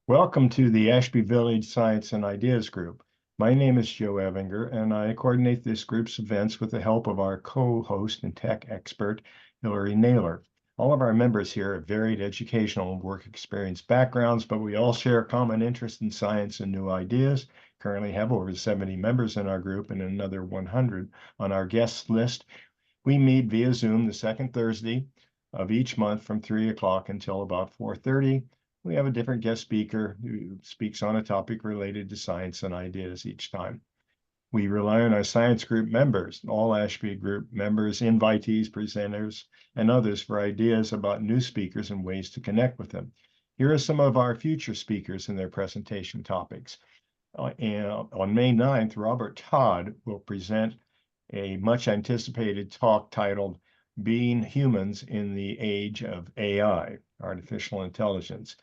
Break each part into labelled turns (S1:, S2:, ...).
S1: Welcome to the Ashby Village Science and Ideas Group. My name is Joe Evinger, and I coordinate this group's events with the help of our co-host and tech expert, Hillary Naylor. All of our members here have varied educational and work experience backgrounds, but we all share a common interest in science and new ideas. Currently have over 70 members in our group and another 100 on our guest list. We meet via Zoom the second Thursday of each month from 3 o'clock until about 4:30. We have a different guest speaker who speaks on a topic related to science and ideas each time. We rely on our science group members, all Ashby group members, invitees, presenters, and others for ideas about new speakers and ways to connect with them. Here are some of our future speakers and their presentation topics. On May 9th, Robert Todd will present a much anticipated talk titled Being Humans in the Age of AI, Artificial Intelligence.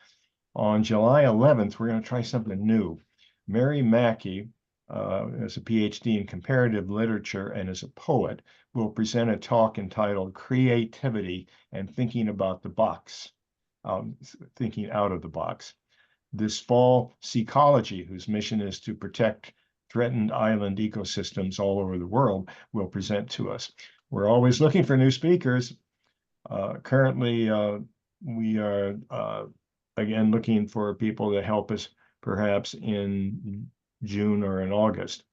S1: On July 11th, we're going to try something new. Mary Mackey, as a PhD in comparative literature and as a poet, will present a talk entitled Creativity and Thinking About the Box, Thinking Out of the Box. This fall, Seacology, whose mission is to protect threatened island ecosystems all over the world, will present to us. We're always looking for new speakers. Currently, we are again looking for people to help us perhaps in June or in August.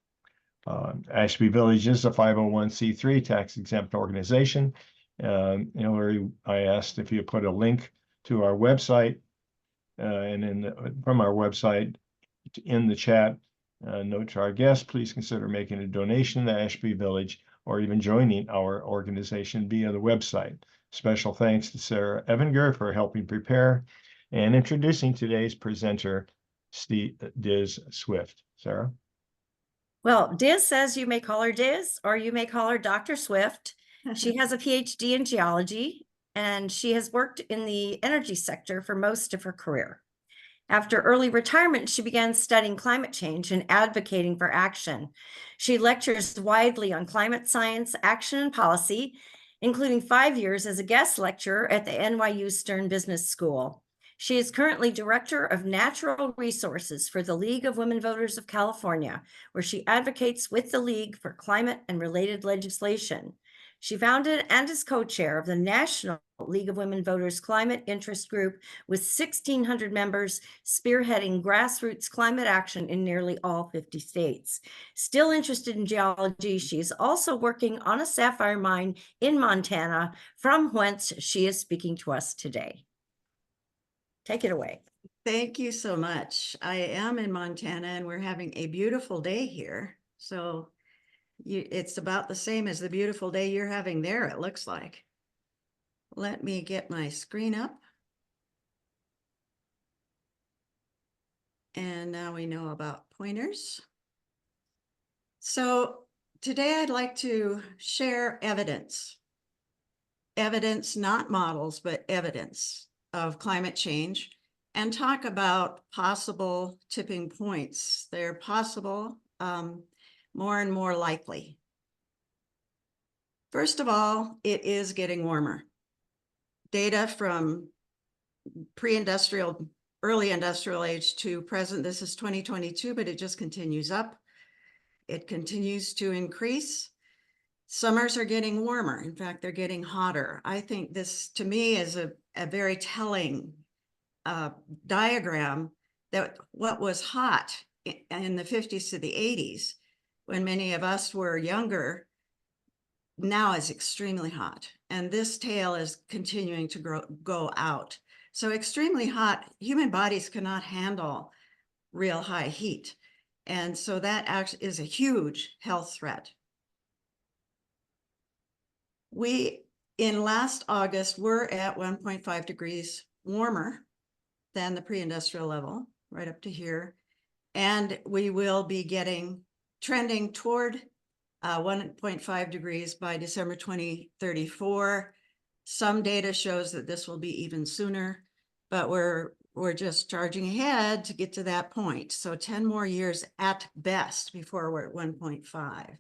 S1: Ashby Village is a 501c3 tax-exempt organization. Hillary, I asked if you put a link to our website from our website in the chat. Note to our guests, please consider making a donation to Ashby Village or even joining our organization via the website. Special thanks to Sarah Evinger for helping prepare and introducing today's presenter, Diz Swift. Sarah?
S2: Well, Diz says you may call her Diz or you may call her Dr. Swift. She has a PhD in geology and she has worked in the energy sector for most of her career. After early retirement, she began studying climate change and advocating for action. She lectures widely on climate science, action, and policy, including 5 years as a guest lecturer at the NYU Stern Business School. She is currently Director of Natural Resources for the League of Women Voters of California, where she advocates with the League for climate and related legislation. She founded and is co-chair of the National League of Women Voters Climate Interest Group with 1,600 members, spearheading grassroots climate action in nearly all 50 states. Still interested in geology, she is also working on a sapphire mine in Montana, from whence she is speaking to us today. Take it away.
S3: Thank you so much. I am in Montana and we're having a beautiful day here. So it's about the same as the beautiful day you're having there, it looks like. Let me get my screen up. And now we know about pointers. So today I'd like to share evidence. Evidence, not models, but evidence of climate change, and talk about possible tipping points. They're possible, more and more likely. First of all, it is getting warmer. Data from pre-industrial, early industrial age to present, this is 2022, but it just continues up. It continues to increase. Summers are getting warmer. In fact, they're getting hotter. I think this, to me, is a very telling diagram that what was hot in the 50s to the 80s, when many of us were younger, now is extremely hot. And this tail is continuing to go out. So extremely hot, human bodies cannot handle real high heat. And so that actually is a huge health threat. We, in last August, were at 1.5 degrees warmer than the pre-industrial level, right up to here. And we will be trending toward 1.5 degrees by December 2034. Some data shows that this will be even sooner, but we're just charging ahead to get to that point. So 10 more years at best before we're at 1.5.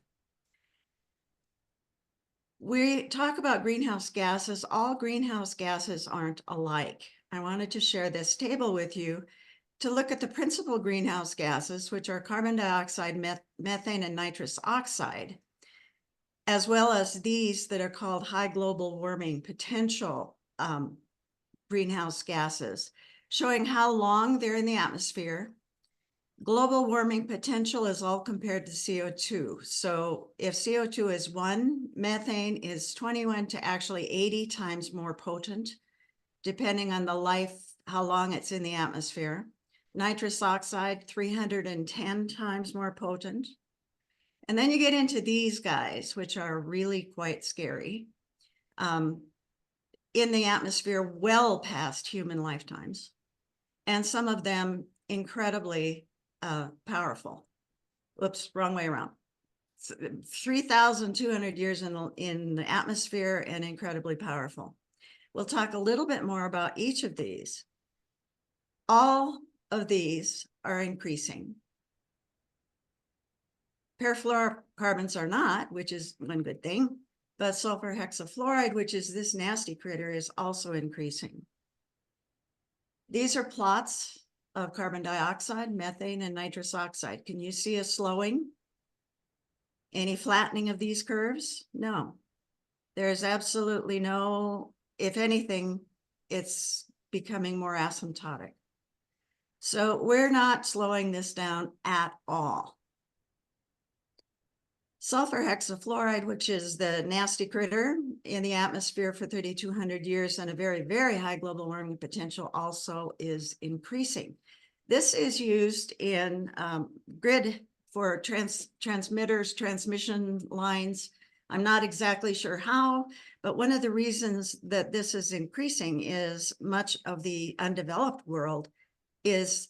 S3: We talk about greenhouse gases. All greenhouse gases aren't alike. I wanted to share this table with you to look at the principal greenhouse gases, which are carbon dioxide, methane, and nitrous oxide, as well as these that are called high global warming potential greenhouse gases, showing how long they're in the atmosphere. Global warming potential is all compared to CO2. So if CO2 is 1, methane is 21 to actually 80 times more potent, depending on the life, how long it's in the atmosphere. Nitrous oxide, 310 times more potent. And then you get into these guys, which are really quite scary, in the atmosphere well past human lifetimes, and some of them incredibly powerful. Whoops, wrong way around. 3,200 years in the atmosphere and incredibly powerful. We'll talk a little bit more about each of these. All of these are increasing. Perfluorocarbons are not, which is one good thing, but sulfur hexafluoride, which is this nasty critter, is also increasing. These are plots of carbon dioxide, methane, and nitrous oxide. Can you see a slowing? Any flattening of these curves? No. There's absolutely no, if anything, it's becoming more asymptotic. So we're not slowing this down at all. Sulfur hexafluoride, which is the nasty critter in the atmosphere for 3,200 years and a very, very high global warming potential, also is increasing. This is used in grid for transmitters, transmission lines. I'm not exactly sure how, but one of the reasons that this is increasing is much of the undeveloped world is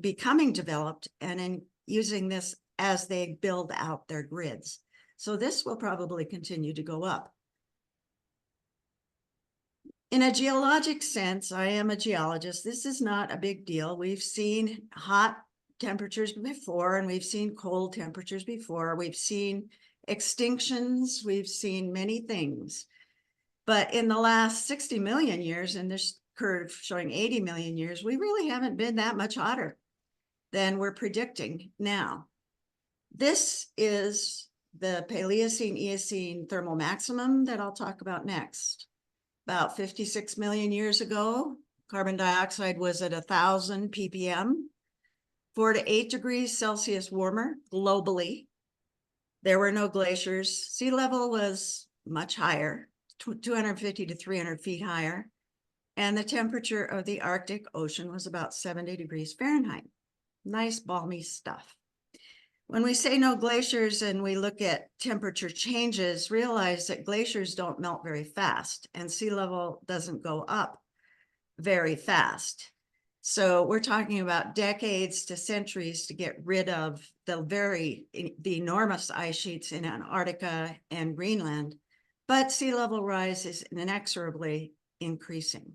S3: becoming developed and in using this as they build out their grids. So this will probably continue to go up. In a geologic sense, I am a geologist. This is not a big deal. We've seen hot temperatures before, and we've seen cold temperatures before. We've seen extinctions. We've seen many things. But in the last 60 million years, and this curve showing 80 million years, we really haven't been that much hotter than we're predicting now. This is the Paleocene-Eocene thermal maximum that I'll talk about next. About 56 million years ago, carbon dioxide was at 1,000 ppm, 4 to 8 degrees Celsius warmer globally. There were no glaciers. Sea level was much higher, 250 to 300 feet higher. And the temperature of the Arctic Ocean was about 70 degrees Fahrenheit. Nice balmy stuff. When we say no glaciers and we look at temperature changes, realize that glaciers don't melt very fast and sea level doesn't go up very fast. So we're talking about decades to centuries to get rid of the enormous ice sheets in Antarctica and Greenland, but sea level rise is inexorably increasing.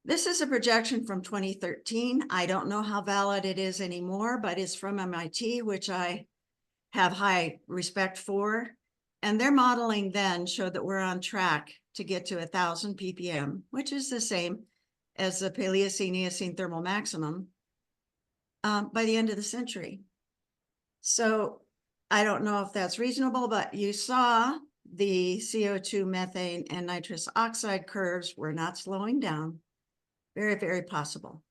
S3: This is a projection from 2013. I don't know how valid it is anymore, but it's from MIT, which I have high respect for. And their modeling then showed that we're on track to get to 1,000 ppm, which is the same as the Paleocene-Eocene thermal maximum by the end of the century. So I don't know if that's reasonable, but you saw the CO2, methane, and nitrous oxide curves were not slowing down. Very, very possible.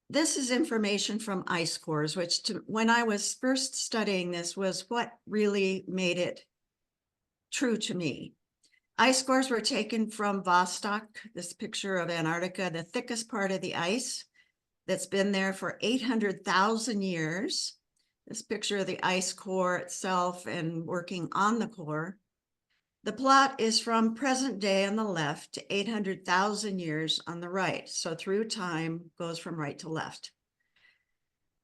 S3: This is information from ice cores, which when I was first studying this was what really made it true to me. Ice cores were taken from Vostok, this picture of Antarctica, the thickest part of the ice that's been there for 800,000 years. This picture of the ice core itself and working on the core. The plot is from present day on the left to 800,000 years on the right. So through time goes from right to left.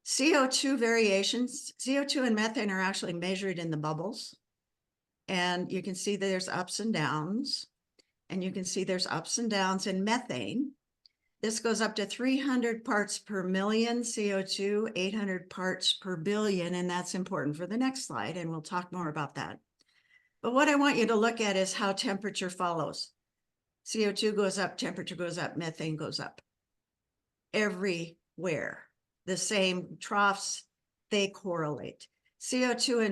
S3: CO2 variations, CO2 and methane are actually measured in the bubbles. And you can see that there's ups and downs. And you can see there's ups and downs in methane. This goes up to 300 parts per million CO2, 800 parts per billion. And that's important for the next slide. And we'll talk more about that. But what I want you to look at is how temperature follows. CO2 goes up, temperature goes up, methane goes up. everywhere. The same troughs, they correlate. CO2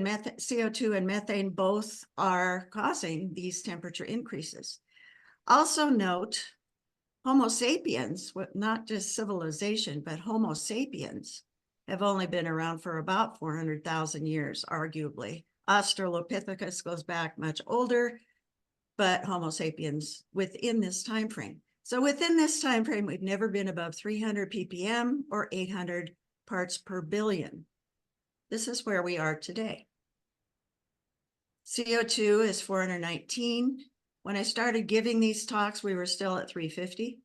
S3: and methane both are causing these temperature increases. Also note, Homo sapiens, not just civilization, but Homo sapiens have only been around for about 400,000 years, arguably. Australopithecus goes back much older, but Homo sapiens within this time frame. So within this time frame, we've never been above 300 ppm or 800 parts per billion. This is where we are today. CO2 is 419. When I started giving these talks, we were still at 350.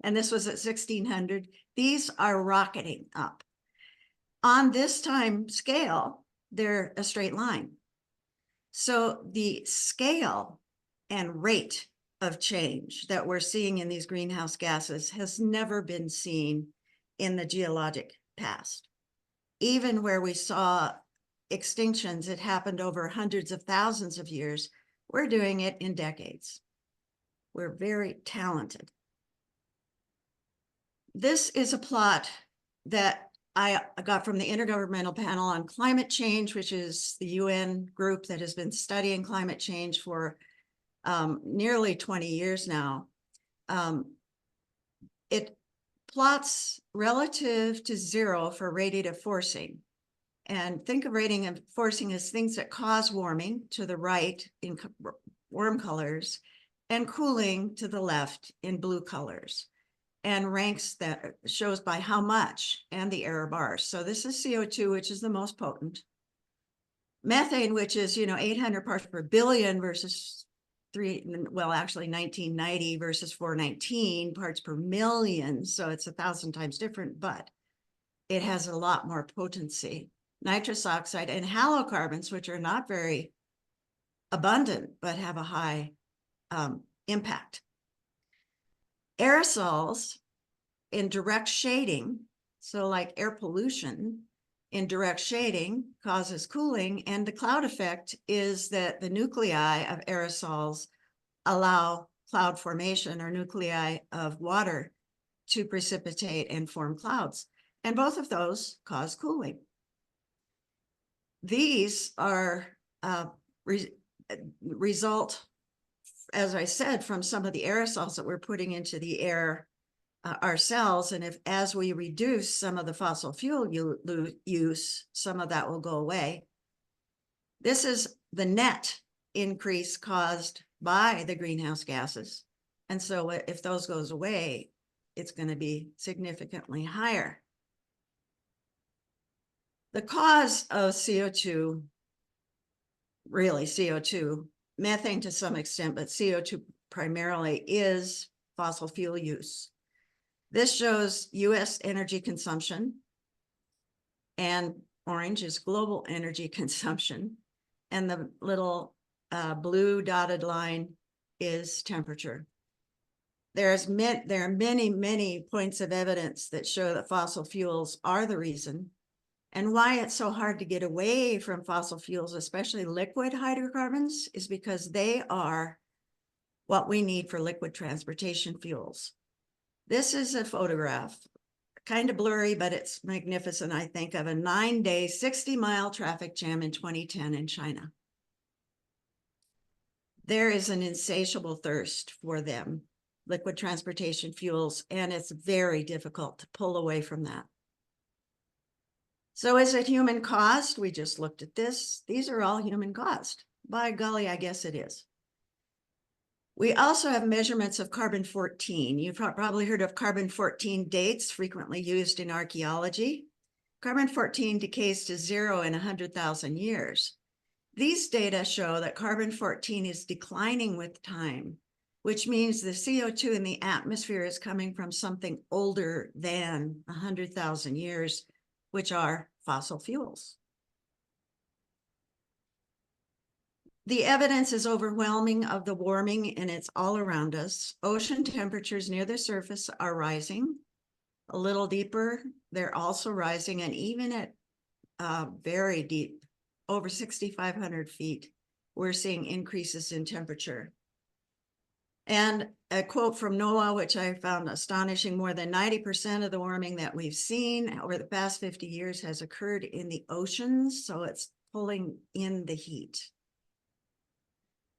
S3: And this was at 1600. These are rocketing up. On this time scale, they're a straight line. So the scale and rate of change that we're seeing in these greenhouse gases has never been seen in the geologic past. Even where we saw extinctions, it happened over hundreds of thousands of years. We're doing it in decades. We're very talented. This is a plot that I got from the Intergovernmental Panel on Climate Change, which is the UN group that has been studying climate change for nearly 20 years now. It plots relative to zero for radiative forcing. And think of radiative forcing as things that cause warming to the right in warm colors and cooling to the left in blue colors, and ranks that shows by how much and the error bars. So this is CO2, which is the most potent. Methane, which is, 800 parts per billion versus 1990 versus 419 parts per million. So it's 1,000 times different, but it has a lot more potency. Nitrous oxide and halocarbons, which are not very abundant, but have a high impact. Aerosols in direct shading, so like air pollution in direct shading causes cooling, and the cloud effect is that the nuclei of aerosols allow cloud formation, or nuclei of water to precipitate and form clouds. And both of those cause cooling. These are result, as I said, from some of the aerosols that we're putting into the air ourselves. And as we reduce some of the fossil fuel use, some of that will go away. This is the net increase caused by the greenhouse gases. And so if those goes away, it's going to be significantly higher. The cause of CO2, really CO2, methane to some extent, but CO2 primarily, is fossil fuel use. This shows US energy consumption, and orange is global energy consumption. And the little blue dotted line is temperature. There are many, many points of evidence that show that fossil fuels are the reason, and why it's so hard to get away from fossil fuels, especially liquid hydrocarbons, is because they are what we need for liquid transportation fuels. This is a photograph, kind of blurry, but it's magnificent, I think, of a 9-day, 60-mile traffic jam in 2010 in China. There is an insatiable thirst for them, liquid transportation fuels, and it's very difficult to pull away from that. So is it human caused? We just looked at this. These are all human caused. By golly, I guess it is. We also have measurements of carbon-14. You've probably heard of carbon-14 dates, frequently used in archaeology. Carbon-14 decays to zero in 100,000 years. These data show that carbon-14 is declining with time, which means the CO2 in the atmosphere is coming from something older than 100,000 years, which are fossil fuels. The evidence is overwhelming of the warming, and it's all around us. Ocean temperatures near the surface are rising. A little deeper, they're also rising, and even at very deep, over 6,500 feet, we're seeing increases in temperature. And a quote from NOAA, which I found astonishing, more than 90% of the warming that we've seen over the past 50 years has occurred in the oceans, so it's pulling in the heat.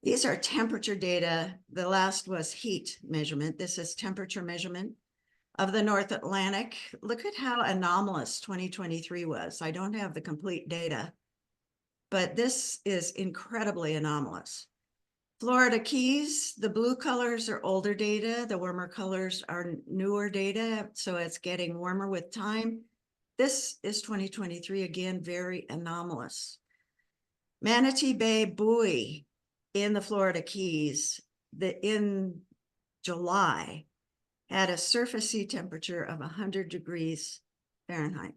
S3: These are temperature data. The last was heat measurement. This is temperature measurement of the North Atlantic. Look at how anomalous 2023 was. I don't have the complete data, but this is incredibly anomalous. Florida Keys, the blue colors are older data. The warmer colors are newer data. So it's getting warmer with time. This is 2023, again, very anomalous. Manatee Bay buoy in the Florida Keys, in July, had a surface sea temperature of 100 degrees Fahrenheit.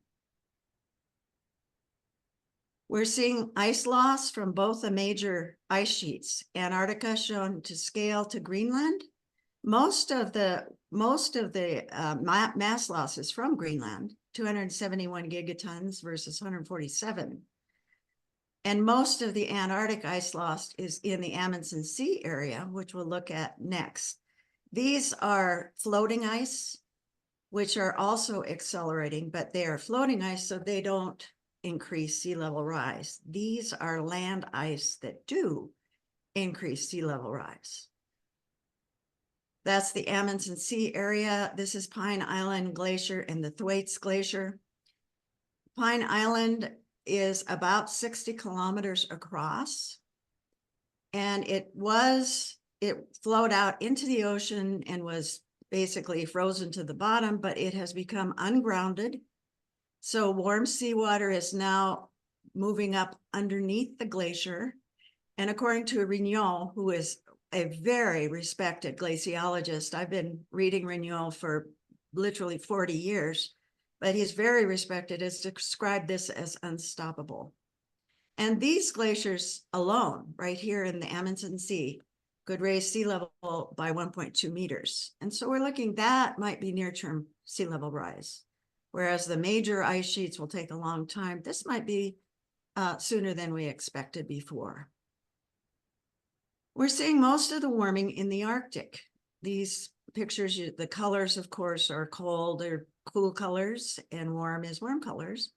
S3: We're seeing ice loss from both the major ice sheets. Antarctica shown to scale to Greenland. Most of the mass loss is from Greenland, 271 gigatons versus 147. And most of the Antarctic ice loss is in the Amundsen Sea area, which we'll look at next. These are floating ice, which are also accelerating, but they are floating ice, so they don't increase sea level rise. These are land ice that do increase sea level rise. That's the Amundsen Sea area. This is Pine Island Glacier and the Thwaites Glacier. Pine Island is about 60 kilometers across, and it flowed out into the ocean and was basically frozen to the bottom, but it has become ungrounded. So warm seawater is now moving up underneath the glacier. And according to Rignol, who is a very respected glaciologist, I've been reading Rignol for literally 40 years, but he's very respected, has described this as unstoppable. And these glaciers alone, right here in the Amundsen Sea, could raise sea level by 1.2 meters. And so we're looking, that might be near-term sea level rise. Whereas the major ice sheets will take a long time. This might be sooner than we expected before. We're seeing most of the warming in the Arctic. These pictures, the colors, of course, are cold or cool colors, and warm is warm colors,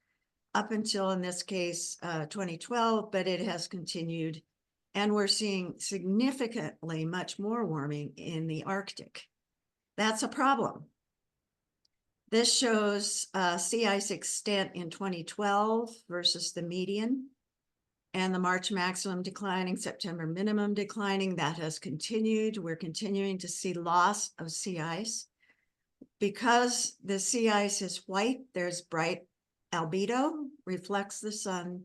S3: up until, in this case, 2012, but it has continued. And we're seeing significantly much more warming in the Arctic. That's a problem. This shows sea ice extent in 2012 versus the median, and the March maximum declining, September minimum declining. That has continued. We're continuing to see loss of sea ice. Because the sea ice is white, there's bright albedo, reflects the sun.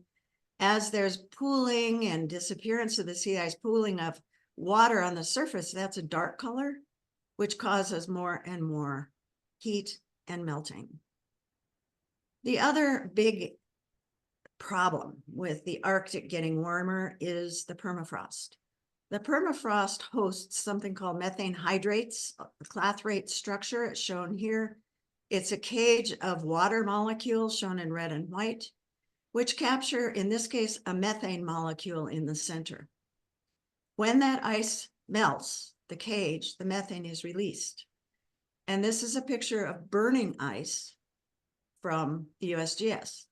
S3: As there's pooling and disappearance of the sea ice, pooling of water on the surface, that's a dark color, which causes more and more heat and melting. The other big problem with the Arctic getting warmer is the permafrost. The permafrost hosts something called methane hydrates, the clathrate structure. It's shown here. It's a cage of water molecules shown in red and white, which capture, in this case, a methane molecule in the center. When that ice melts, the cage, the methane is released. And this is a picture of burning ice from the USGS.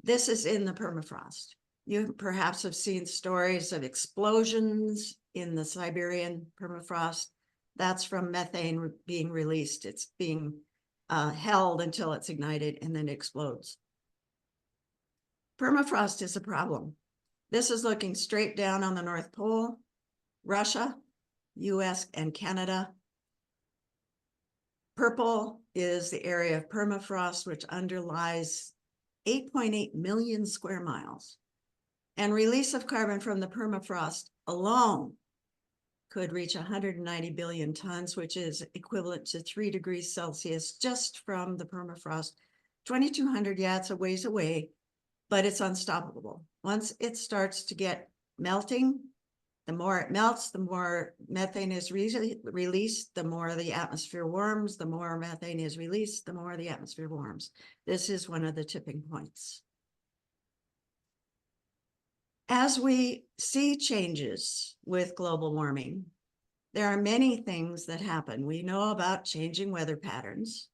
S3: This is in the permafrost. You perhaps have seen stories of explosions in the Siberian permafrost. That's from methane being released. It's being held until it's ignited and then explodes. Permafrost is a problem. This is looking straight down on the North Pole, Russia, US, and Canada. Purple is the area of permafrost, which underlies 8.8 million square miles. And release of carbon from the permafrost alone could reach 190 billion tons, which is equivalent to 3 degrees Celsius just from the permafrost. 2,200, yeah, it's a ways away, but it's unstoppable. Once it starts to get melting, the more it melts, the more methane is released, the more the atmosphere warms, the more methane is released, the more the atmosphere warms. This is one of the tipping points. As we see changes with global warming, There are many things that happen. We know about changing weather patterns,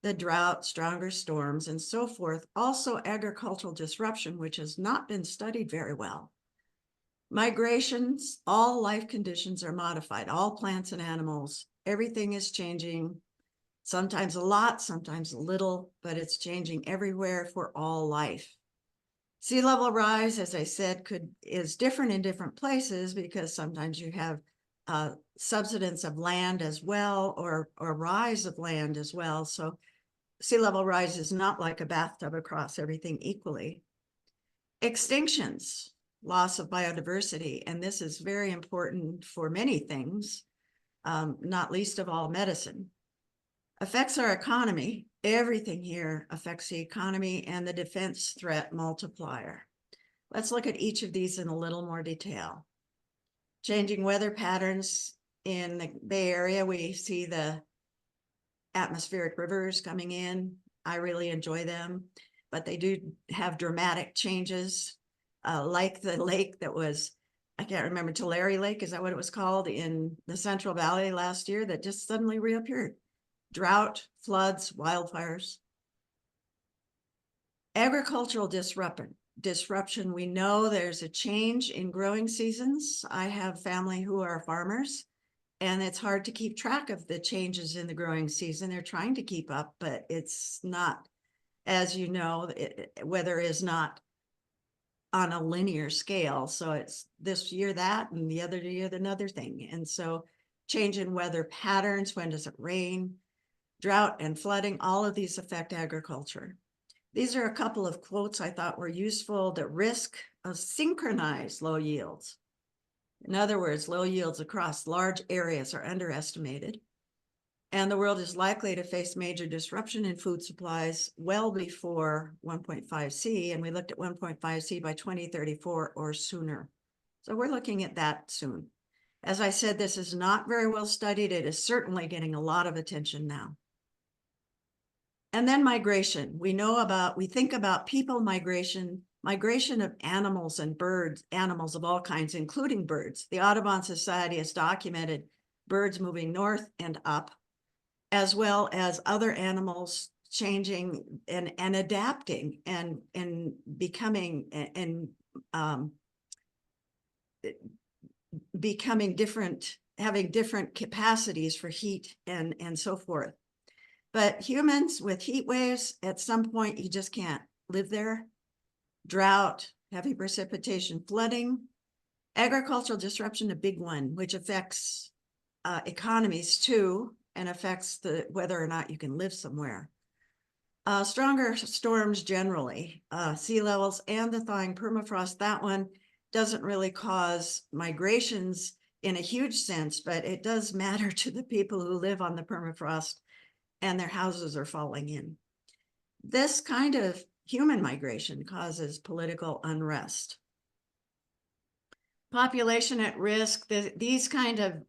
S3: the drought, stronger storms, and so forth. Also agricultural disruption, which has not been studied very well. Migrations, all life conditions are modified, all plants and animals, everything is changing, sometimes a lot, sometimes a little, but it's changing everywhere for all life. Sea level rise, as I said, is different in different places because sometimes you have subsidence of land as well, or rise of land as well. So sea level rise is not like a bathtub across everything equally. Extinctions, loss of biodiversity, and this is very important for many things, not least of all medicine. Affects our economy. Everything here affects the economy and the defense threat multiplier. Let's look at each of these in a little more detail. Changing weather patterns in the Bay Area, we see the atmospheric rivers coming in. I really enjoy them, but they do have dramatic changes, like the lake that was, I can't remember, Tulare Lake, is that what it was called, in the Central Valley last year, that just suddenly reappeared. Drought, floods, wildfires. Agricultural disruption. We know there's a change in growing seasons. I have family who are farmers, and it's hard to keep track of the changes in the growing season. They're trying to keep up, but it's not, as you know, weather is not on a linear scale. So it's this year that, and the other year another thing. And so change in weather patterns, when does it rain, drought and flooding, all of these affect agriculture. These are a couple of quotes I thought were useful. The risk of synchronized low yields. In other words, low yields across large areas are underestimated, and the world is likely to face major disruption in food supplies well before 1.5 C, and we looked at 1.5 C by 2034 or sooner. So we're looking at that soon. As I said, this is not very well studied. It is certainly getting a lot of attention now. And then migration. We think about people migration of animals and birds, animals of all kinds, including birds. The Audubon Society has documented birds moving north and up, as well as other animals changing and adapting and becoming different, having different capacities for heat and so forth. But humans with heat waves, at some point, you just can't live there. Drought, heavy precipitation, flooding, agricultural disruption, a big one, which affects economies too, and affects whether or not you can live somewhere. Stronger storms generally, sea levels and the thawing permafrost, that one doesn't really cause migrations in a huge sense, but it does matter to the people who live on the permafrost and their houses are falling in. This kind of human migration causes political unrest. Population at risk, these kind of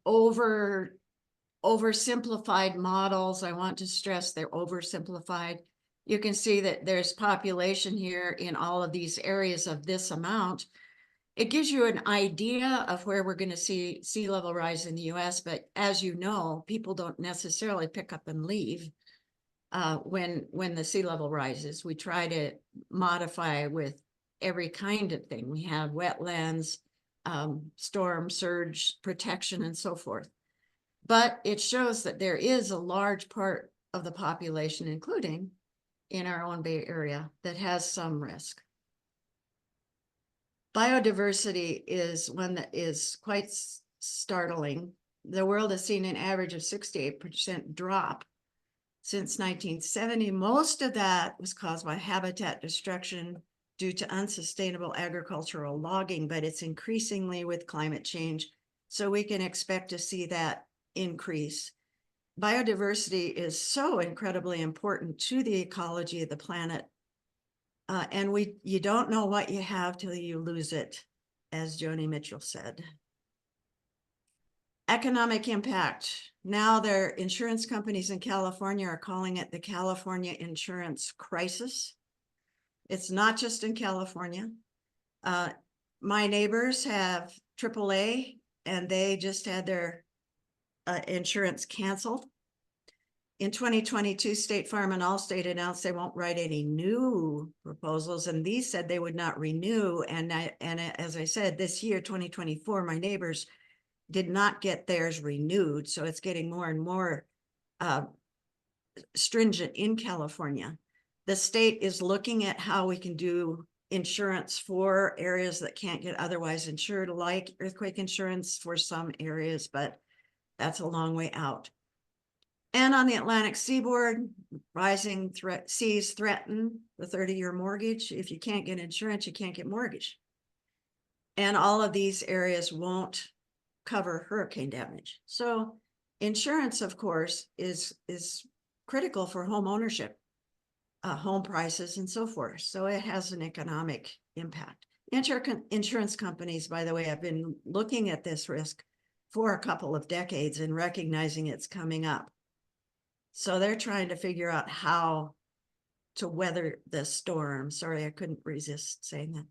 S3: oversimplified models, I want to stress they're oversimplified. You can see that there's population here in all of these areas of this amount. It gives you an idea of where we're going to see sea level rise in the US, but as you know, people don't necessarily pick up and leave when the sea level rises. We try to modify with every kind of thing. We have wetlands, storm surge protection, and so forth. But it shows that there is a large part of the population, including in our own Bay Area, that has some risk. Biodiversity is one that is quite startling. The world has seen an average of 68% drop since 1970. Most of that was caused by habitat destruction due to unsustainable agricultural logging, but it's increasingly with climate change. So we can expect to see that increase. Biodiversity is so incredibly important to the ecology of the planet. And you don't know what you have till you lose it, as Joni Mitchell said. Economic impact. Now their insurance companies in California are calling it the California insurance crisis. It's not just in California. My neighbors have AAA, and they just had their insurance canceled. In 2022, State Farm and Allstate announced they won't write any new proposals, and these said they would not renew. And as I said, this year, 2024, my neighbors did not get theirs renewed, so it's getting more and more stringent in California. The state is looking at how we can do insurance for areas that can't get otherwise insured, like earthquake insurance for some areas, but that's a long way out. And on the Atlantic seaboard, rising seas threaten the 30-year mortgage. If you can't get insurance, you can't get mortgage. And all of these areas won't cover hurricane damage. So insurance, of course, is critical for home ownership, home prices, and so forth. So it has an economic impact. Insurance companies, by the way, have been looking at this risk for a couple of decades and recognizing it's coming up. So they're trying to figure out how to weather the storm. Sorry, I couldn't resist saying that.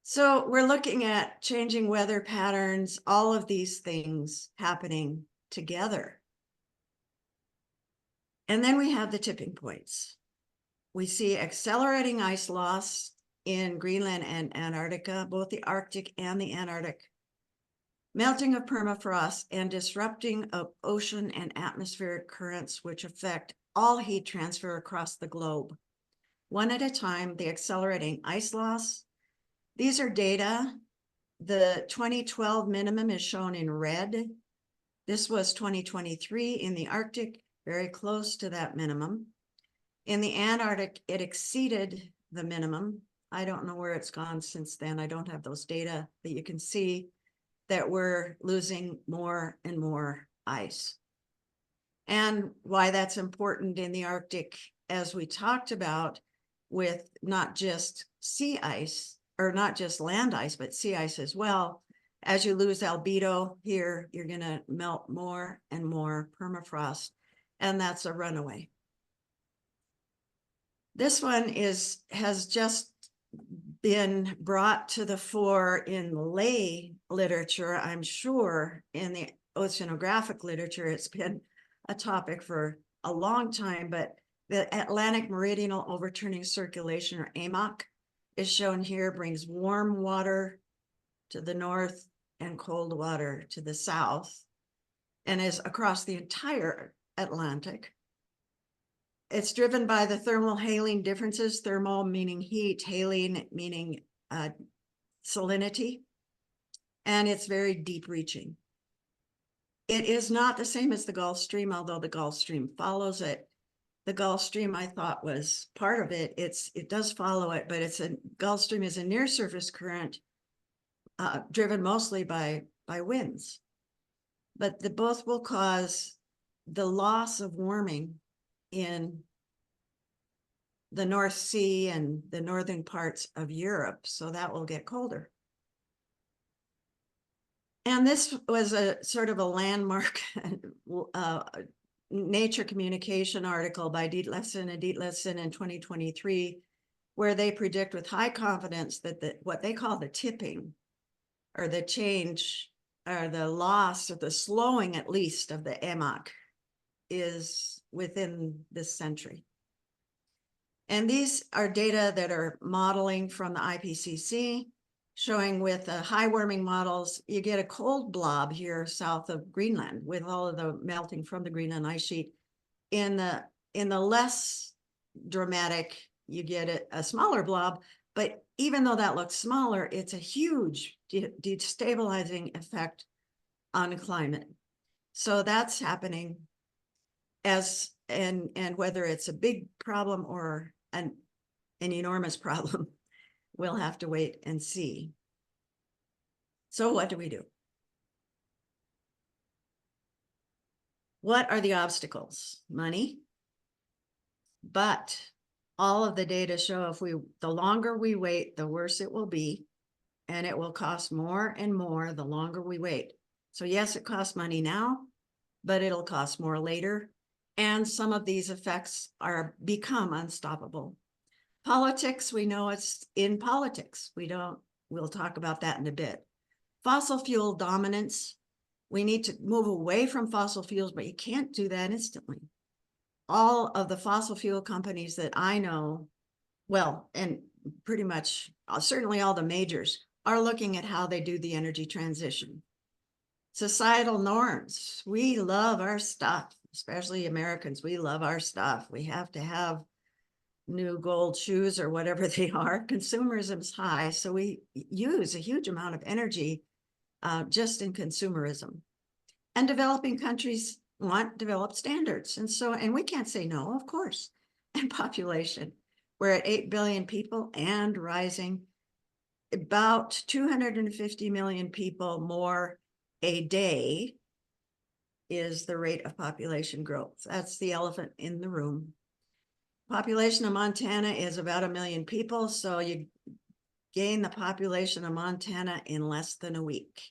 S3: So we're looking at changing weather patterns, all of these things happening together. And then we have the tipping points. We see accelerating ice loss in Greenland and Antarctica, both the Arctic and the Antarctic, melting of permafrost and disrupting of ocean and atmospheric currents, which affect all heat transfer across the globe. One at a time, the accelerating ice loss. These are data. The 2012 minimum is shown in red. This was 2023 in the Arctic, very close to that minimum. In the Antarctic, it exceeded the minimum. I don't know where it's gone since then. I don't have those data, but you can see that we're losing more and more ice. And why that's important in the Arctic, as we talked about, with not just sea ice, or not just land ice, but sea ice as well. As you lose albedo here, you're going to melt more and more permafrost, and that's a runaway. This one has just been brought to the fore in lay literature. I'm sure in the oceanographic literature, it's been a topic for a long time, but the Atlantic Meridional Overturning Circulation, or AMOC, is shown here, brings warm water to the north and cold water to the south, and is across the entire Atlantic. It's driven by the thermal haline differences, thermal meaning heat, haline meaning salinity, and it's very deep reaching. It is not the same as the Gulf Stream, although the Gulf Stream follows it. The Gulf Stream, I thought, was part of it. It does follow it, but Gulf Stream is a near surface current driven mostly by winds. But both will cause the loss of warming in the North Sea and the northern parts of Europe, so that will get colder. And this was a sort of a landmark Nature Communication article by Dietlessen and Dietlessen in 2023, where they predict with high confidence that what they call the tipping, or the change, or the loss, or the slowing at least of the AMOC, is within this century. And these are data that are modeling from the IPCC, showing with the high warming models, you get a cold blob here south of Greenland with all of the melting from the Greenland ice sheet. In the less dramatic, you get a smaller blob, but even though that looks smaller, it's a huge destabilizing effect on climate. So that's happening and whether it's a big problem or an enormous problem, we'll have to wait and see. So what do we do? What are the obstacles? Money. But all of the data show the longer we wait, the worse it will be. And it will cost more and more the longer we wait. So yes, it costs money now, but it'll cost more later. And some of these effects become unstoppable. Politics, we know it's in politics. We'll talk about that in a bit. Fossil fuel dominance We need to move away from fossil fuels, but you can't do that instantly. All of the fossil fuel companies that I know, well, and pretty much certainly all the majors, are looking at how they do the energy transition. Societal norms. We love our stuff, especially Americans. We love our stuff. We have to have new gold shoes or whatever they are. Consumerism is high, so we use a huge amount of energy just in consumerism. And developing countries want developed standards. And we can't say no, of course. And population, we're at 8 billion people and rising. About 250 million people more a day is the rate of population growth. That's the elephant in the room. Population of Montana is about 1 million people, so you gain the population of Montana in less than a week.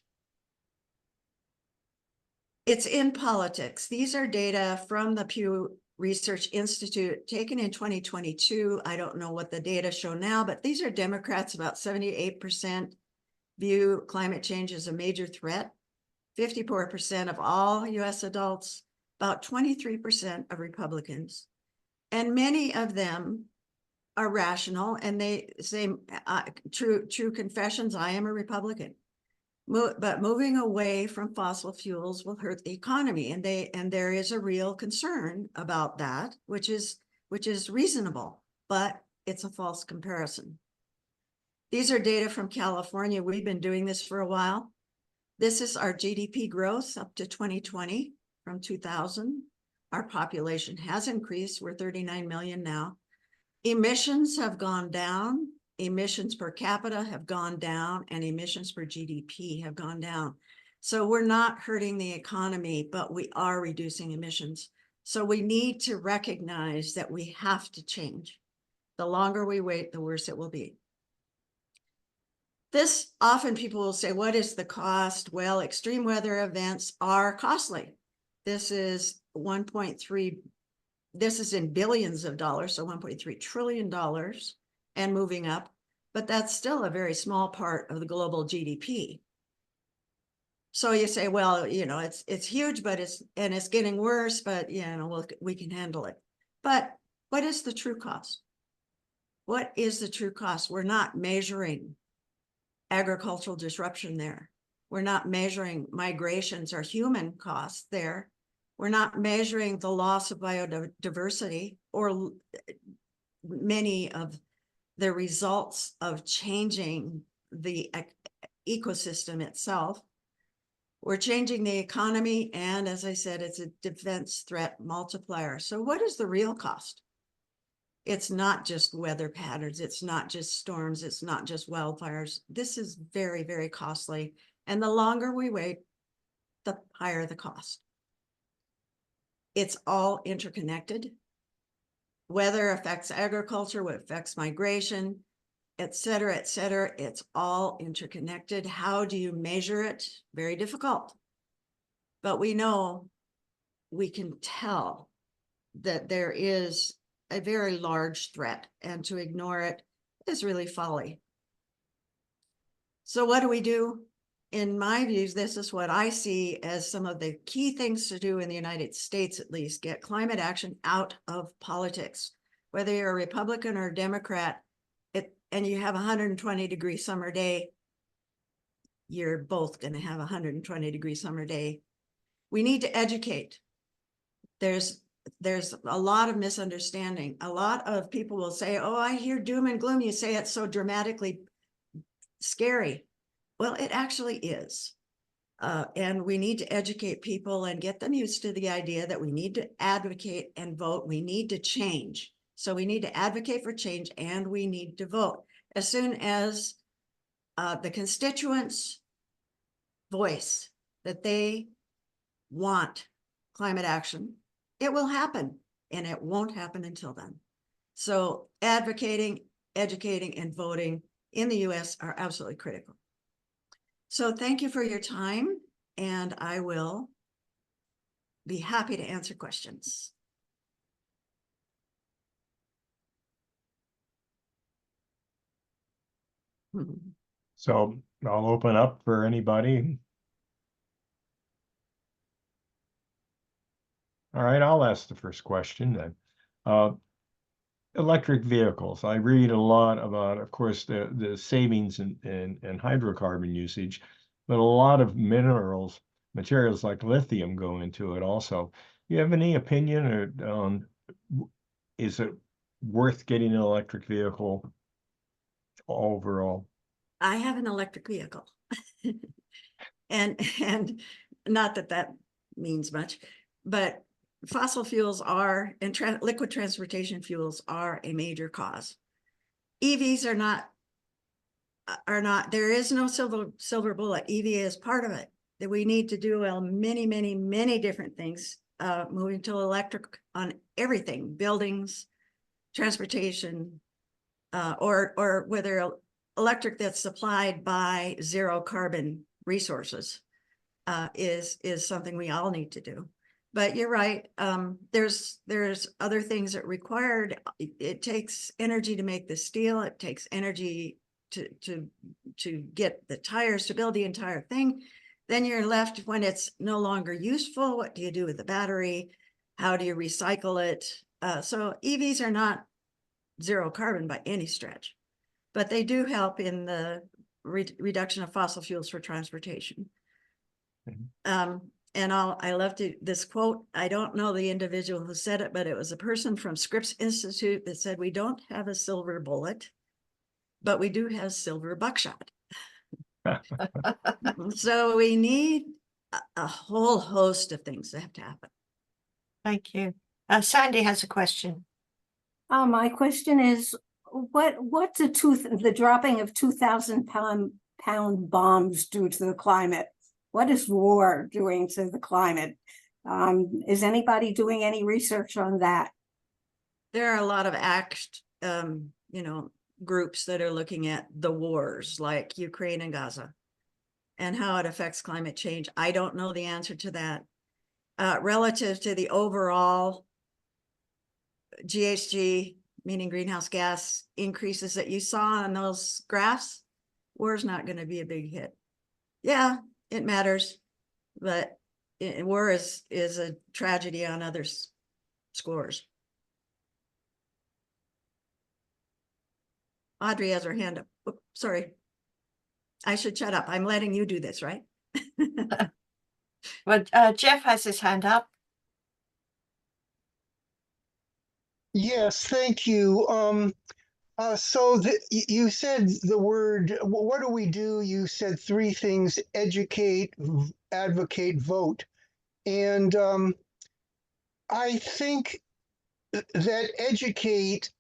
S3: It's in politics. These are data from the Pew Research Institute taken in 2022. I don't know what the data show now, but these are Democrats. About 78% view climate change as a major threat. 54% of all US adults, about 23% of Republicans. And many of them are rational, and they say true confessions. I am a Republican. But moving away from fossil fuels will hurt the economy, and there is a real concern about that, which is reasonable, but it's a false comparison. These are data from California. We've been doing this for a while. This is our GDP growth up to 2020 from 2000. Our population has increased. We're 39 million now. Emissions have gone down. Emissions per capita have gone down, and emissions per GDP have gone down. So we're not hurting the economy, but we are reducing emissions. So we need to recognize that we have to change. The longer we wait, the worse it will be. This often people will say, what is the cost? Well, extreme weather events are costly. This is 1.3, this is in billions of dollars, so $1.3 trillion and moving up, but that's still a very small part of the global GDP. So you say, well, you know, it's huge, but it's getting worse, but you know, we can handle it. But what is the true cost? What is the true cost? We're not measuring agricultural disruption there. We're not measuring migrations or human costs there. We're not measuring the loss of biodiversity or many of the results of changing the ecosystem itself. We're changing the economy, and as I said, it's a defense threat multiplier. So what is the real cost? It's not just weather patterns. It's not just storms. It's not just wildfires. This is very, very costly. And the longer we wait, the higher the cost. It's all interconnected. Weather affects agriculture, what affects migration, et cetera, et cetera. It's all interconnected. How do you measure it? Very difficult. But we know, we can tell that there is a very large threat, and to ignore it is really folly. So what do we do? In my views, this is what I see as some of the key things to do in the United States, at least: get climate action out of politics. Whether you're a Republican or a Democrat, and you have a 120-degree summer day, you're both going to have a 120-degree summer day. We need to educate. There's a lot of misunderstanding. A lot of people will say, oh, I hear doom and gloom. You say it's so dramatically scary. Well, it actually is. And we need to educate people and get them used to the idea that we need to advocate and vote. We need to change. So we need to advocate for change, and we need to vote. As soon as the constituents voice that they want climate action, it will happen, and it won't happen until then. So advocating, educating, and voting in the US are absolutely critical. So thank you for your time, and I will be happy to answer questions.
S1: So I'll open up for anybody. All right, I'll ask the first question then. Electric vehicles. I read a lot about, of course, the savings in hydrocarbon usage, but a lot of materials like lithium go into it also. You have any opinion on is it worth getting an electric vehicle overall?
S3: I have an electric vehicle. And not that that means much, but fossil fuels are, and liquid transportation fuels are a major cause. EVs are not, there is no silver bullet. EV is part of it. That we need to do many different things, moving to electric on everything, buildings, transportation, or whether electric that's supplied by zero carbon resources is something we all need to do. But you're right. There's other things that required. It takes energy to make the steel. It takes energy to get the tires, to build the entire thing. Then you're left when it's no longer useful. What do you do with the battery? How do you recycle it? So EVs are not zero carbon by any stretch, but they do help in the reduction of fossil fuels for transportation. And I love this quote. I don't know the individual who said it, but it was a person from Scripps Institute that said, "We don't have a silver bullet, but we do have silver buckshot." So we need a whole host of things that have to happen.
S4: Thank you. Sandy has a question.
S5: My question is, what's the dropping of 2,000 pound bombs due to the climate? What is war doing to the climate? Is anybody doing any research on that?
S3: There are a lot of groups that are looking at the wars like Ukraine and Gaza and how it affects climate change. I don't know the answer to that. Relative to the overall GHG, meaning greenhouse gas increases that you saw on those graphs, war's not going to be a big hit. Yeah, it matters, but war is a tragedy on other scores. Audrey has her hand up. Oops, sorry. I should shut up. I'm letting you do this, right?
S4: Well, Jeff has his hand up.
S6: Yes, thank you. So you said the word, what do we do? You said three things: educate, advocate, vote. And I think that educate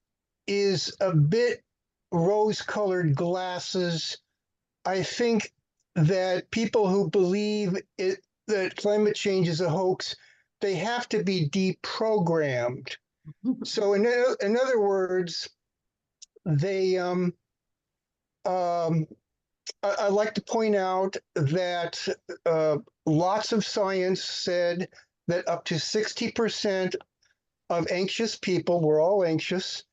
S6: is a bit rose-colored glasses. I think that people who believe that climate change is a hoax, they have to be deprogrammed. So in other words, they I like to point out that lots of science said that up to 60% of anxious people, we're all anxious,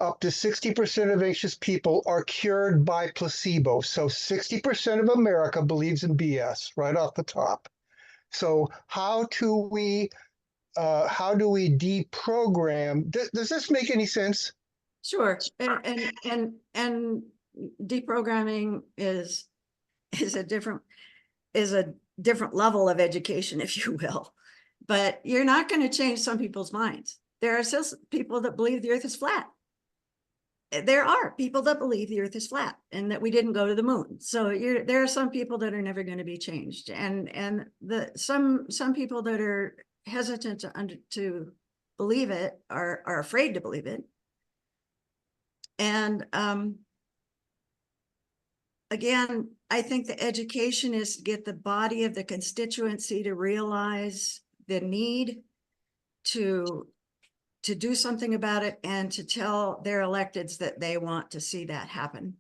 S6: up to 60% of anxious people are cured by placebo. So 60% of America believes in BS right off the top. So how do we deprogram? Does this make any sense?
S3: Sure. And deprogramming is a different level of education, if you will. But you're not going to change some people's minds. There are still people that believe the earth is flat. There are people that believe the earth is flat and that we didn't go to the moon. So there are some people that are never going to be changed. And some people that are hesitant to believe it are afraid to believe it. And again, I think the education is to get the body of the constituency to realize the need to do something about it and to tell their electeds that they want to see that happen.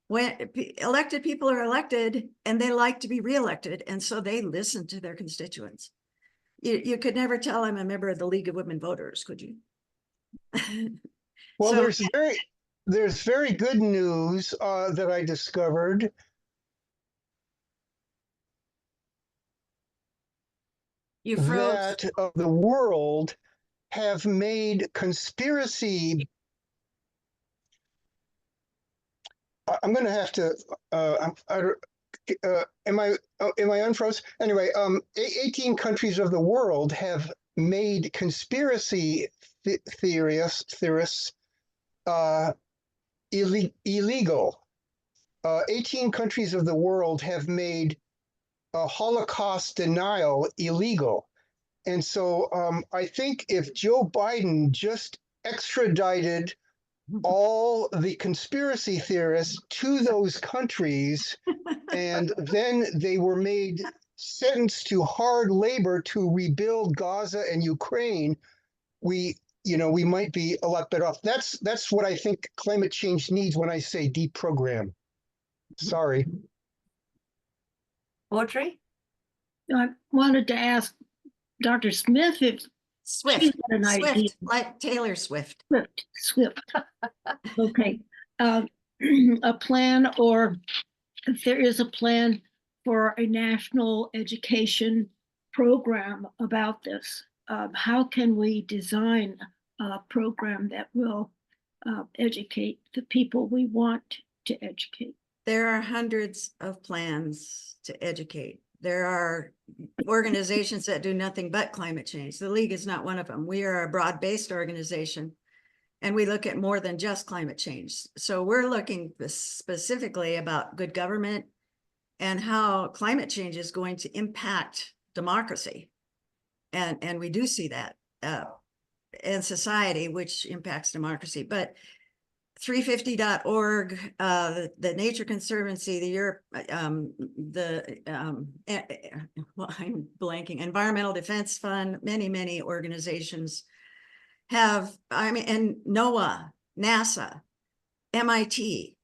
S3: When elected people are elected and they like to be reelected, and so they listen to their constituents. You could never tell I'm a member of the League of Women Voters, could you?
S6: Well,
S3: So,
S6: there's very good news that I discovered.
S3: You froze.
S6: that of the world have made conspiracy. I'm going to have to. Am I unfroze? Anyway, 18 countries of the world have made conspiracy theorists illegal. 18 countries of the world have made Holocaust denial illegal. And so I think if Joe Biden just extradited all the conspiracy theorists to those countries, and then they were made sentenced to hard labor to rebuild Gaza and Ukraine, we might be a lot better off. That's what I think climate change needs when I say deprogram. Sorry.
S4: Audrey?
S7: I wanted to ask Dr. Smith if
S3: Swift,
S7: she's got an idea.
S3: Swift, like Taylor Swift.
S7: Swift. Okay. A plan, or if there is a plan for a national education program about this, how can we design a program that will educate the people we want to educate?
S3: There are hundreds of plans to educate. There are organizations that do nothing but climate change. The League is not one of them. We are a broad-based organization, and we look at more than just climate change. So we're looking specifically about good government and how climate change is going to impact democracy. And we do see that in society, which impacts democracy. But 350.org, the Nature Conservancy, I'm blanking, Environmental Defense Fund, many organizations have, and NOAA, NASA, MIT,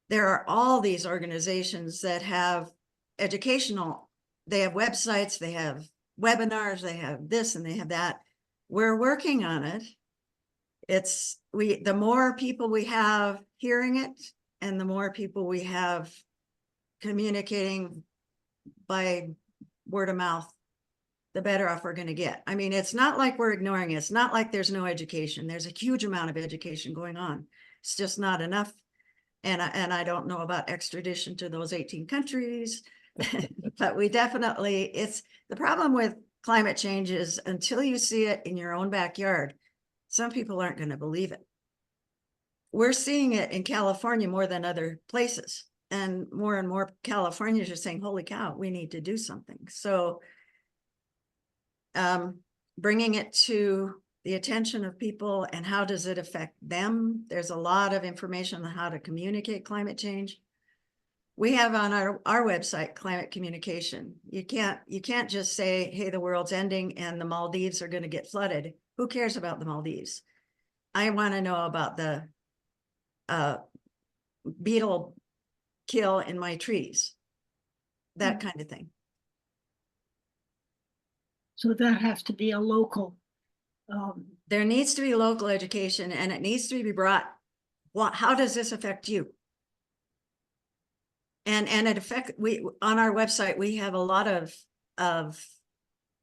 S3: there are all these organizations that have educational, they have websites, they have webinars, they have this and they have that. We're working on it. The more people we have hearing it and the more people we have communicating by word of mouth, the better off we're going to get. I mean, it's not like we're ignoring it. It's not like there's no education. There's a huge amount of education going on. It's just not enough. And I don't know about extradition to those 18 countries, but we definitely, it's the problem with climate change is until you see it in your own backyard, some people aren't going to believe it. We're seeing it in California more than other places, and more Californians are saying, holy cow, we need to do something. So bringing it to the attention of people and how does it affect them? There's a lot of information on how to communicate climate change. We have on our website, climate communication. You can't just say, hey, the world's ending and the Maldives are going to get flooded. Who cares about the Maldives? I want to know about the beetle kill in my trees, that kind of thing.
S7: So that has to be a local.
S3: There needs to be local education, and it needs to be brought. How does this affect you? And on our website, we have a lot of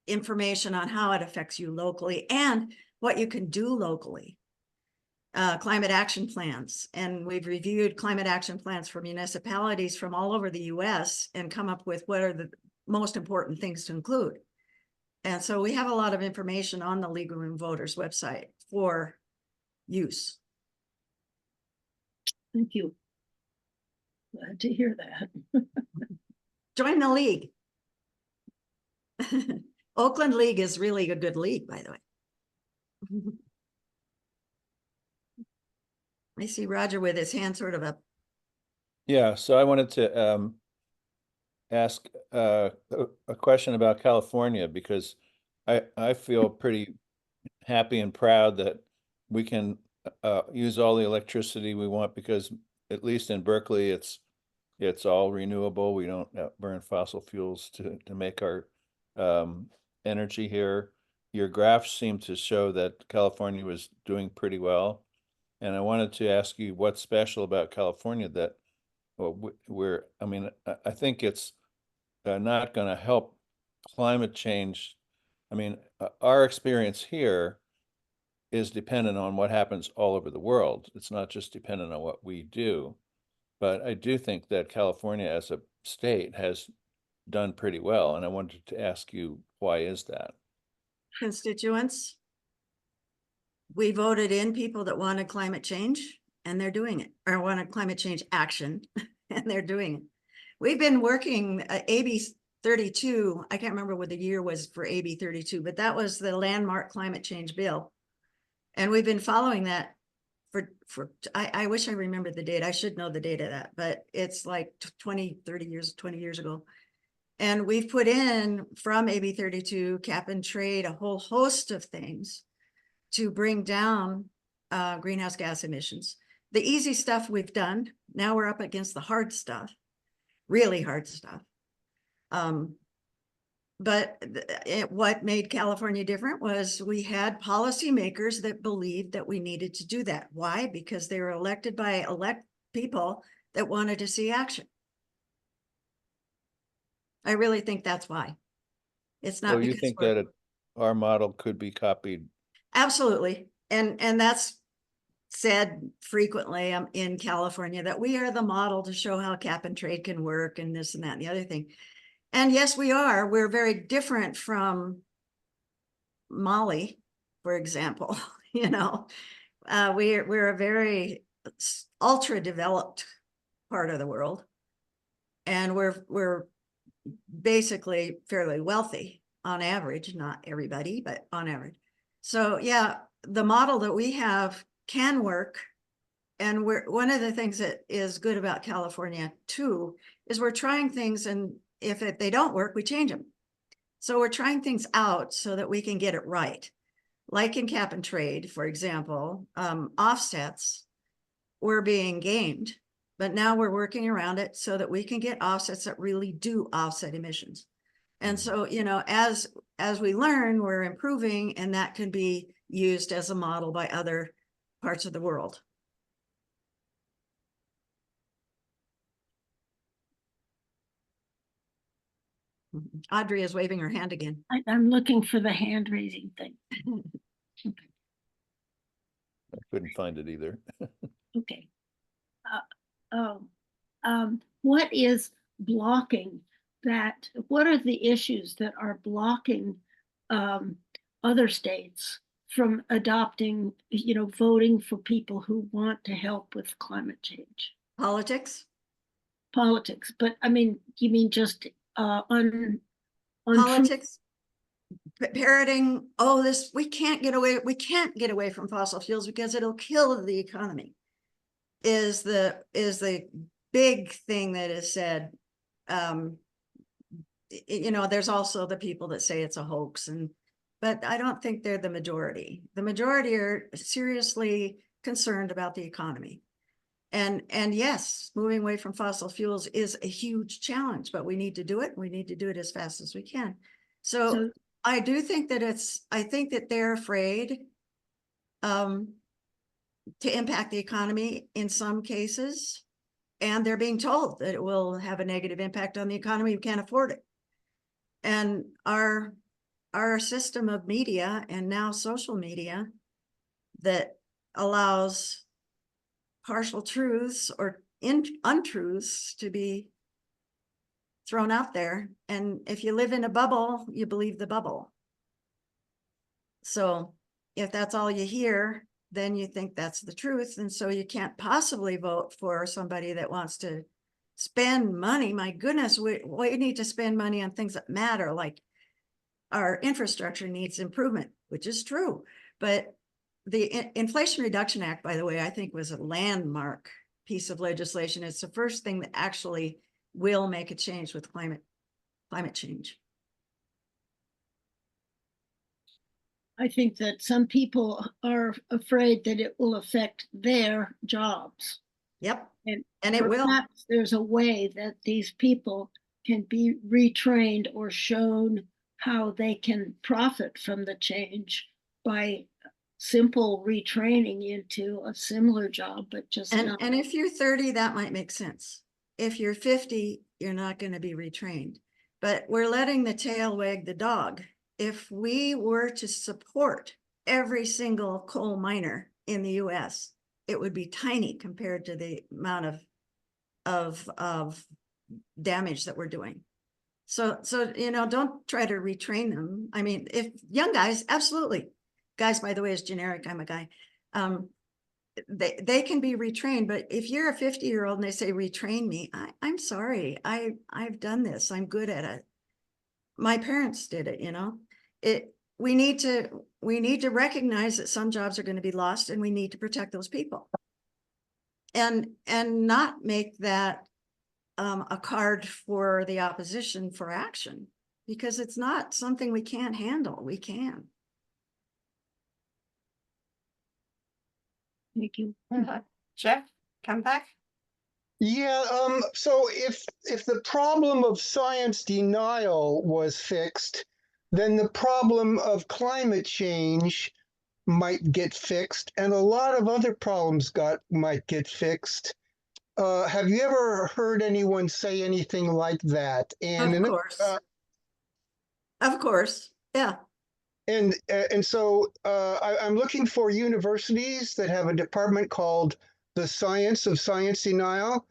S3: information on how it affects you locally and what you can do locally. Climate action plans. And we've reviewed climate action plans for municipalities from all over the US and come up with what are the most important things to include. And so we have a lot of information on the Legal Room Voters website for use.
S7: Thank you. Glad to hear that.
S3: Join the league. Oakland League is really a good league, by the way. I see Roger with his hand sort of up.
S8: Yeah, so I wanted to ask a question about California, because I feel pretty happy and proud that we can use all the electricity we want, because at least in Berkeley, it's all renewable. We don't burn fossil fuels to make our energy here. Your graphs seem to show that California was doing pretty well. And I wanted to ask you what's special about California that, I think it's not going to help climate change I mean, our experience here is dependent on what happens all over the world. It's not just dependent on what we do. But I do think that California as a state has done pretty well. And I wanted to ask you, why is that?
S3: Constituents. We voted in people that wanted climate change and they're doing it, or wanted climate change action and they're doing it. We've been working AB 32. I can't remember what the year was for AB 32, but that was the landmark climate change bill. And we've been following that I wish I remembered the date. I should know the date of that, but it's like 20 years ago. And we've put in from AB 32 cap and trade, a whole host of things to bring down greenhouse gas emissions. The easy stuff we've done. Now we're up against the hard stuff, really hard stuff. But what made California different was we had policymakers that believed that we needed to do that. Why? Because they were elected by people that wanted to see action. I really think that's why. It's not.
S8: So you think that our model could be copied?
S3: Absolutely. And that's said frequently in California, that we are the model to show how cap and trade can work and this and that and the other thing. And yes, we are. We're very different from Mali, for example. You know, we're a very ultra developed part of the world, and we're basically fairly wealthy on average. Not everybody, but on average. So yeah, the model that we have can work. And one of the things that is good about California too is we're trying things, and if they don't work, we change them. So we're trying things out so that we can get it right. Like in cap and trade, for example, offsets were being gamed, but now we're working around it so that we can get offsets that really do offset emissions. And so, you know, as we learn, we're improving, and that can be used as a model by other parts of the world. Audrey is waving her hand again.
S7: I'm looking for the hand raising thing.
S8: I couldn't find it either.
S7: Okay. What is blocking that? What are the issues that are blocking other states from adopting, you know, voting for people who want to help with climate change?
S3: Politics.
S7: Politics, but I mean, you mean just
S3: politics, parroting, oh, we can't get away from fossil fuels because it'll kill the economy, is the big thing that is said. You know, there's also the people that say it's a hoax, but I don't think they're the majority. The majority are seriously concerned about the economy. And yes, moving away from fossil fuels is a huge challenge, but we need to do it. We need to do it as fast as we can. So I do think that I think that they're afraid to impact the economy in some cases, and they're being told that it will have a negative impact on the economy. We can't afford it. And our system of media, and now social media, that allows partial truths or untruths to be thrown out there. And if you live in a bubble, you believe the bubble. So if that's all you hear, then you think that's the truth. And so you can't possibly vote for somebody that wants to spend money. My goodness, we need to spend money on things that matter, like our infrastructure needs improvement, which is true. But the Inflation Reduction Act, by the way, I think was a landmark piece of legislation. It's the first thing that actually will make a change with climate change.
S7: I think that some people are afraid that it will affect their jobs.
S3: Yep,
S7: and
S3: it will.
S7: Perhaps there's a way that these people can be retrained or shown how they can profit from the change by simple retraining into a similar job, but just not.
S3: And if you're 30, that might make sense. If you're 50, you're not going to be retrained. But we're letting the tail wag the dog. if we were to support every single coal miner in the US, it would be tiny compared to the amount of damage that we're doing. So, you know, don't try to retrain them. I mean, if young guys, absolutely. Guys, by the way, is generic. I'm a guy. They can be retrained, but if you're a 50-year-old and they say, retrain me, I'm sorry. I've done this. I'm good at it. My parents did it, you know. We need to recognize that some jobs are going to be lost, and we need to protect those people. And not make that a card for the opposition for action, because it's not something we can't handle. We can.
S7: Thank you.
S4: Jeff, come back.
S6: Yeah, so if the problem of science denial was fixed, then the problem of climate change might get fixed, and a lot of other problems might get fixed. Have you ever heard anyone say anything like that? And
S3: Of course. Of course. Yeah.
S6: And so I'm looking for universities that have a department called the Science of Science Denial.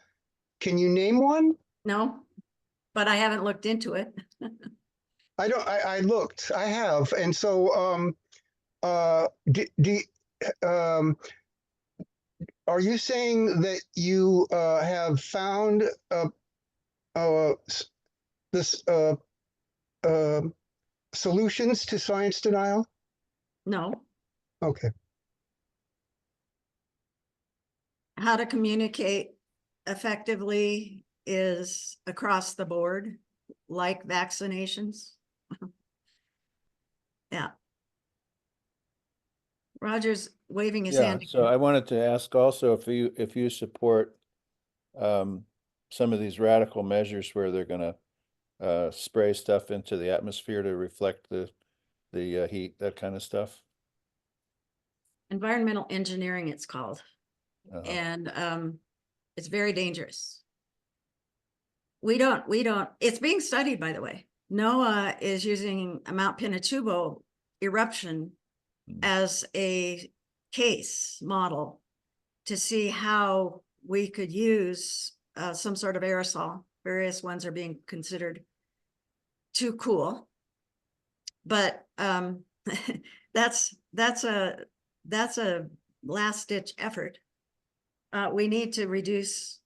S6: Can you name one?
S3: No, but I haven't looked into it.
S6: I looked. I have. And so are you saying that you have found this solutions to science denial?
S3: No.
S6: Okay.
S3: How to communicate effectively is across the board, like vaccinations. Yeah. Roger's waving his
S8: Yeah,
S3: hand.
S8: so I wanted to ask also if you support some of these radical measures where they're gonna spray stuff into the atmosphere to reflect the heat, that kind of stuff.
S3: Environmental engineering, it's called. And it's very dangerous. It's being studied, by the way. NOAA is using Mount Pinatubo eruption as a case model to see how we could use some sort of aerosol. Various ones are being considered too cool, but that's a last ditch effort. We need to reduce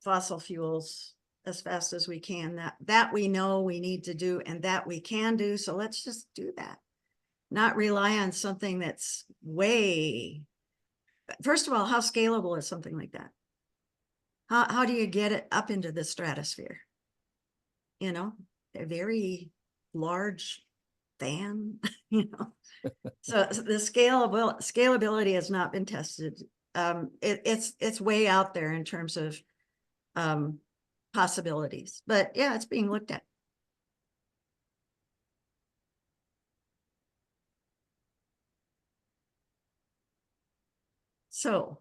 S3: fossil fuels as fast as we can. That we know we need to do, and that we can do. So let's just do that. Not rely on something that's way. First of all, how scalable is something like that? How do you get it up into the stratosphere? You know, a very large fan, you know. So the scalability has not been tested. It's way out there in terms of possibilities, but yeah, it's being looked at. So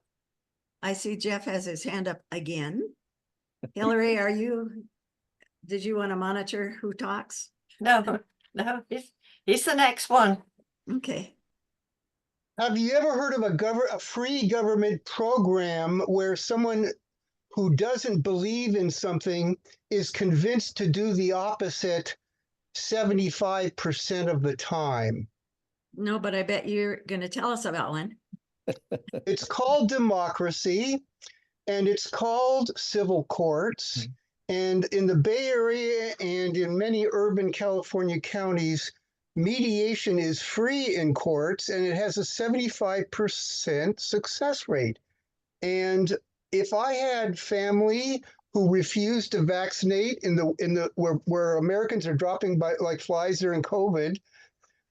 S3: I see Jeff has his hand up again. Hillary, did you want to monitor who talks?
S4: No, he's the next one.
S3: Okay.
S6: Have you ever heard of a free government program where someone who doesn't believe in something is convinced to do the opposite 75% of the time?
S3: No, but I bet you're going to tell us about one.
S6: It's called democracy, and it's called civil courts. And in the Bay Area and in many urban California counties, mediation is free in courts, and it has a 75% success rate. And if I had family who refused to vaccinate where Americans are dropping like flies during COVID,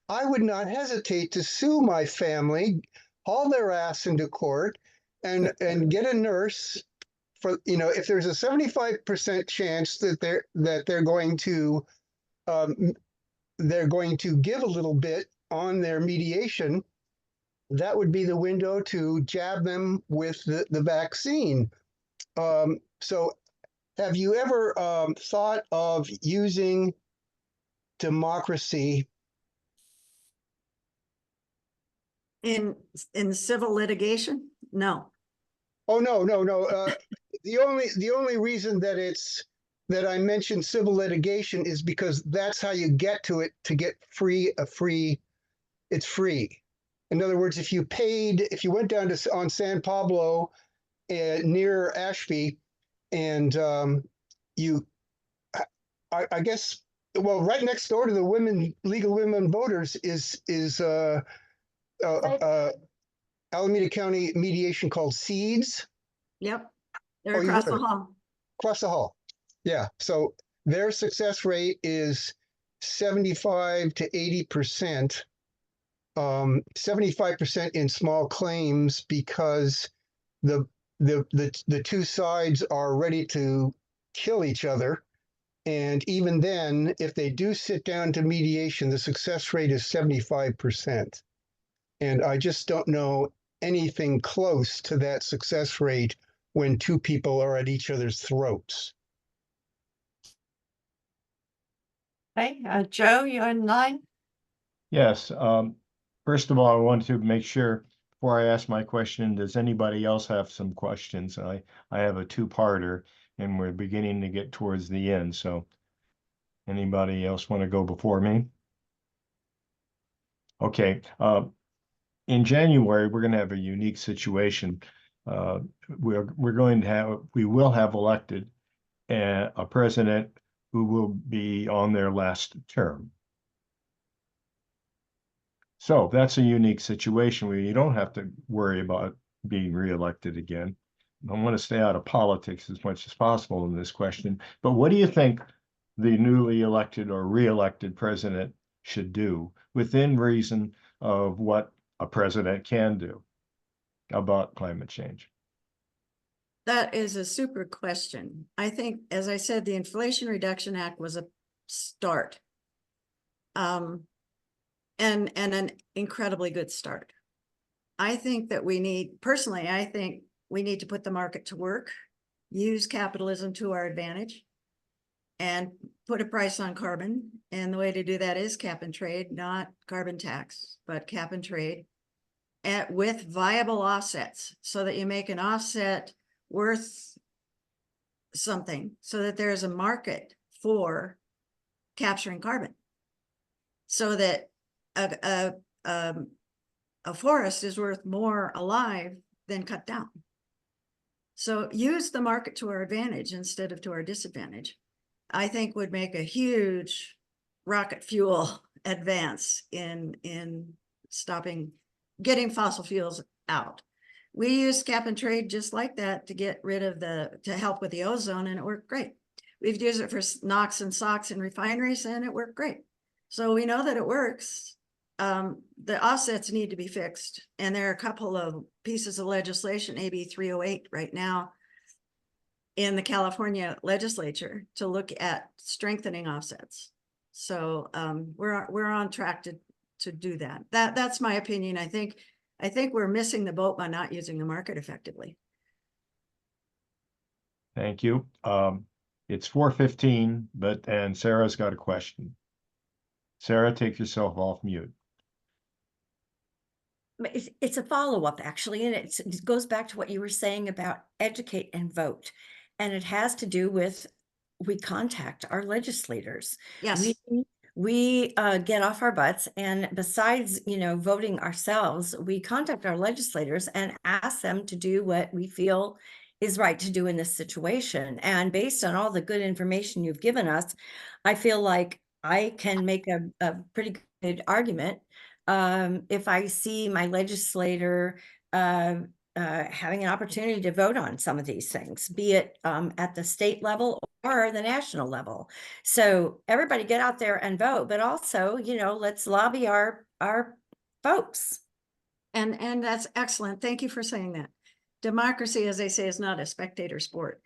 S6: I would not hesitate to sue my family, haul their ass into court, and get a nurse for, you know, if there's a 75% chance that they're going to give a little bit on their mediation, that would be the window to jab them with the vaccine. So have you ever thought of using democracy
S3: In civil litigation? No.
S6: Oh, no. The only reason that I mentioned civil litigation is because that's how you get to it, to get it's free. In other words, if you went down to on San Pablo near Ashby, and I guess, well, right next door to the League of Women Voters is Alameda County mediation called SEEDS.
S3: Yep. They're
S6: Oh, you
S3: across
S6: heard
S3: the
S6: it.
S3: hall.
S6: Across the hall. Yeah. So their success rate is 75 to 80%. 75% in small claims because the two sides are ready to kill each other. And even then, if they do sit down to mediation, the success rate is 75%. And I just don't know anything close to that success rate when two people are at each other's throats.
S4: Okay, Joe, you're in line.
S1: Yes. First of all, I want to make sure before I ask my question, does anybody else have some questions? I have a two-parter and we're beginning to get towards the end. So anybody else want to go before me? Okay. In January, we're going to have a unique situation. We will have elected a president who will be on their last term. So that's a unique situation where you don't have to worry about being reelected again. I want to stay out of politics as much as possible in this question. But what do you think the newly elected or reelected president should do within reason of what a president can do about climate change?
S3: That is a super question. I think, as I said, the Inflation Reduction Act was a start. And an incredibly good start. I think that personally, I think we need to put the market to work, use capitalism to our advantage, and put a price on carbon. And the way to do that is cap and trade, not carbon tax, but cap and trade with viable offsets so that you make an offset worth something so that there's a market for capturing carbon. So that a forest is worth more alive than cut down. So use the market to our advantage instead of to our disadvantage, I think would make a huge rocket fuel advance in getting fossil fuels out. We used cap and trade just like that to get rid of to help with the ozone, and it worked great. We've used it for NOx and SOx in refineries, and it worked great. So we know that it works. The offsets need to be fixed. And there are a couple of pieces of legislation, AB 308 right now in the California legislature to look at strengthening offsets. So we're on track to do that. That's my opinion. I think we're missing the boat by not using the market effectively.
S1: Thank you. It's 4:15, and Sarah's got a question. Sarah, take yourself off mute.
S2: It's a follow-up, actually, and it goes back to what you were saying about educate and vote. And it has to do with we contact our legislators.
S3: Yes.
S2: We get off our butts, and besides, voting ourselves, we contact our legislators and ask them to do what we feel is right to do in this situation. And based on all the good information you've given us, I feel like I can make a pretty good argument if I see my legislator having an opportunity to vote on some of these things, be it at the state level or the national level. So everybody get out there and vote, but also, let's lobby our folks.
S3: And that's excellent. Thank you for saying that. Democracy, as they say, is not a spectator sport.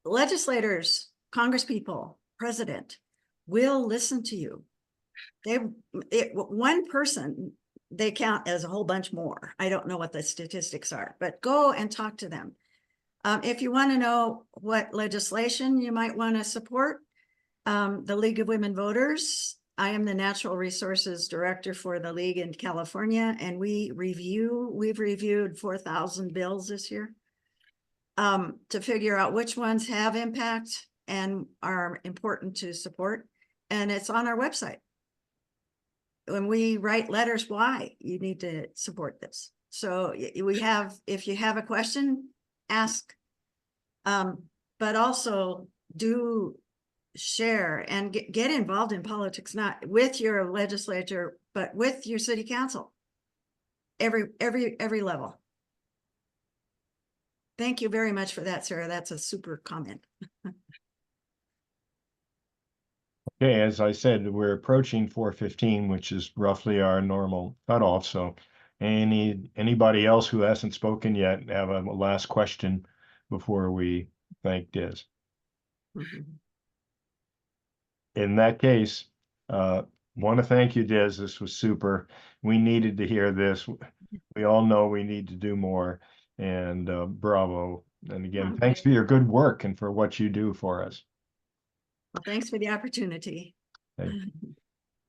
S3: Legislators, congresspeople, president will listen to you. One person, they count as a whole bunch more. I don't know what the statistics are, but go and talk to them. If you want to know what legislation you might want to support, the League of Women Voters I am the Natural Resources Director for the League in California, and we've reviewed 4,000 bills this year to figure out which ones have impact and are important to support. And it's on our website. When we write letters, why you need to support this. So we have, if you have a question, ask, but also do share and get involved in politics, not with your legislature, but with your city council. Every level. Thank you very much for that, Sarah. That's a super comment.
S1: Okay, as I said, we're approaching 4:15, which is roughly our normal cutoff. So anybody else who hasn't spoken yet have a last question before we thank Diz? In that case, want to thank you, Diz. This was super. We needed to hear this. We all know we need to do more, and bravo. And again, thanks for your good work and for what you do for us.
S3: Well, thanks for the opportunity.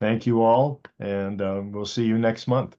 S1: Thank you all, and we'll see you next month.